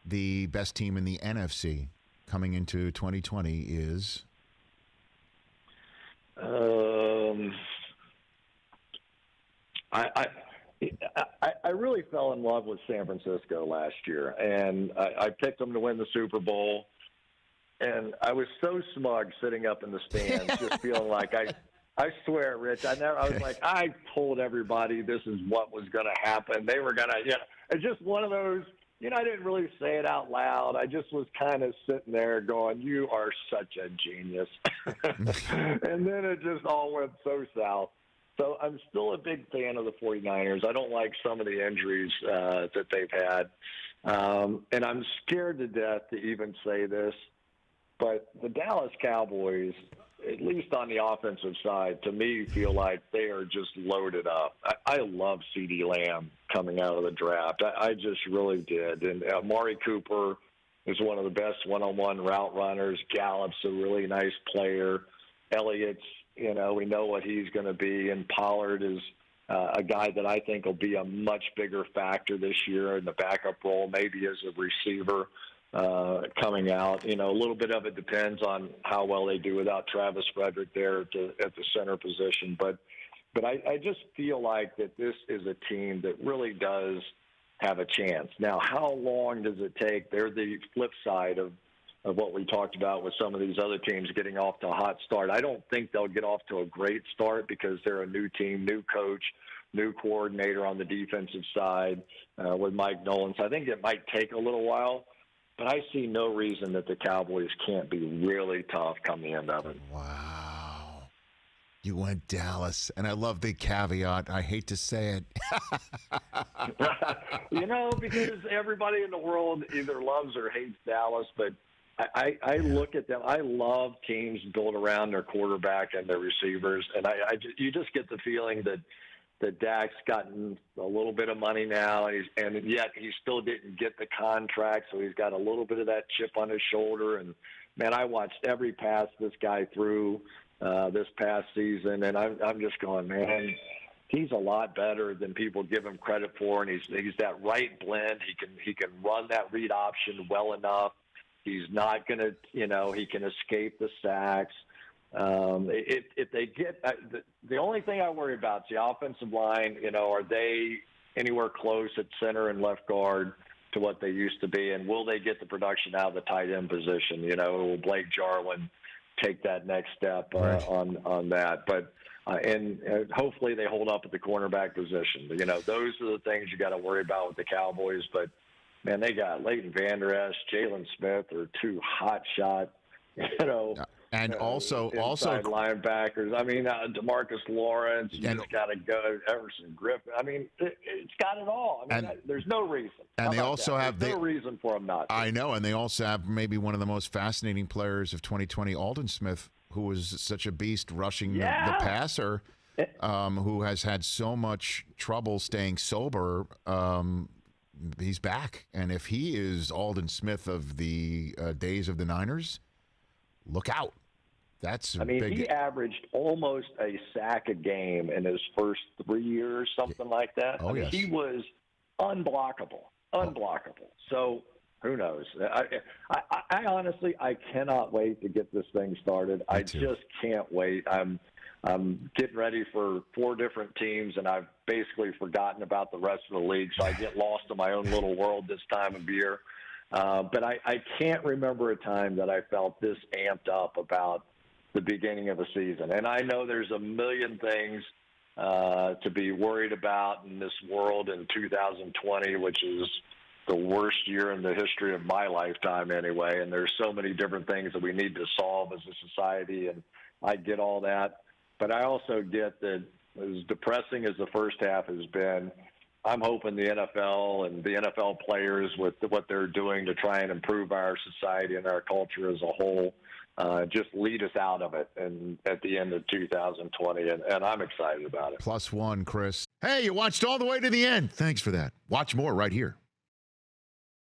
the best team in the NFC coming into 2020 is? I really fell in love with San Francisco last year, and I picked them to win the Super Bowl. And I was so smug sitting up in the stands, just feeling like I swear, Rich, I was like, I told everybody this is what was going to happen. They were going to, it's just one of those, I didn't really say it out loud. I just was kind of sitting there going, you are such a genius. And then it just all went so south. So I'm still a big fan of the 49ers. I don't like some of the injuries that they've had. And I'm scared to death to even say this, but the Dallas Cowboys, at least on the offensive side, to me, feel like they are just loaded up. I love CeeDee Lamb coming out of the draft. I just really did. And Amari Cooper is one of the best one-on-one route runners. Gallup's a really nice player. Elliott's, we know what he's going to be. And Pollard is a guy that I think will be a much bigger factor this year in the backup role, maybe as a receiver. Coming out, a little bit of it depends on how well they do without Travis Frederick there at the center position. But I just feel like that this is a team that really does have a chance. Now, how long does it take? They're the flip side of what we talked about with some of these other teams getting off to a hot start. I don't think they'll get off to a great start because they're a new team, new coach, new coordinator on the defensive side with Mike Nolan. So I think it might take a little while. But I see no reason that the Cowboys can't be really tough come the end of it. Wow. You went Dallas, and I love the caveat. I hate to say it. Because everybody in the world either loves or hates Dallas, but I look at them. I love teams built around their quarterback and their receivers, and you just get the feeling that Dak's gotten a little bit of money now, and yet he still didn't get the contract, so he's got a little bit of that chip on his shoulder. And, man, I watched every pass this guy threw this past season, and I'm just going, man, he's a lot better than people give him credit for, and he's that right blend. He can run that read option well enough. He's not going to, he can escape the sacks. If they get the only thing I worry about is the offensive line. Are they anywhere close at center and left guard to what they used to be, and will they get the production out of the tight end position? Will Blake Jarwin take that next step on that? But and hopefully they hold up at the cornerback position. Those are the things you got to worry about with the Cowboys. But man, they got Leighton Vander Esch, Jalen Smith are two hot shot. And also linebackers. I mean, DeMarcus Lawrence. You just got to go Everson Griffin. I mean, it's got it all. I mean, there's no reason. And they also have no reason for them not to. I know, and they also have maybe one of the most fascinating players of 2020, Aldon Smith, who was such a beast rushing the passer, who has had so much trouble staying sober. He's back, and if he is Aldon Smith of the days of the Niners, look out. Big. He averaged almost a sack a game in his first 3 years, something like that. Yes. He was unblockable. So who knows? I honestly, I cannot wait to get this thing started. I just can't wait. I'm getting ready for 4 different teams, and I've basically forgotten about the rest of the league, so I get lost in my own little world this time of year. But I can't remember a time that I felt this amped up about the beginning of a season. And I know there's a million things to be worried about in this world in 2020, which is the worst year in the history of my lifetime anyway. And there's so many different things that we need to solve as a society, and I get all that. But I also get that as depressing as the first half has been, I'm hoping the NFL and the NFL players with what they're doing to try and improve our society and our culture as a whole just lead us out of it and at the end of 2020, and I'm excited about it. +1, Chris. Hey, you watched all the way to the end. Thanks for that. Watch more right here.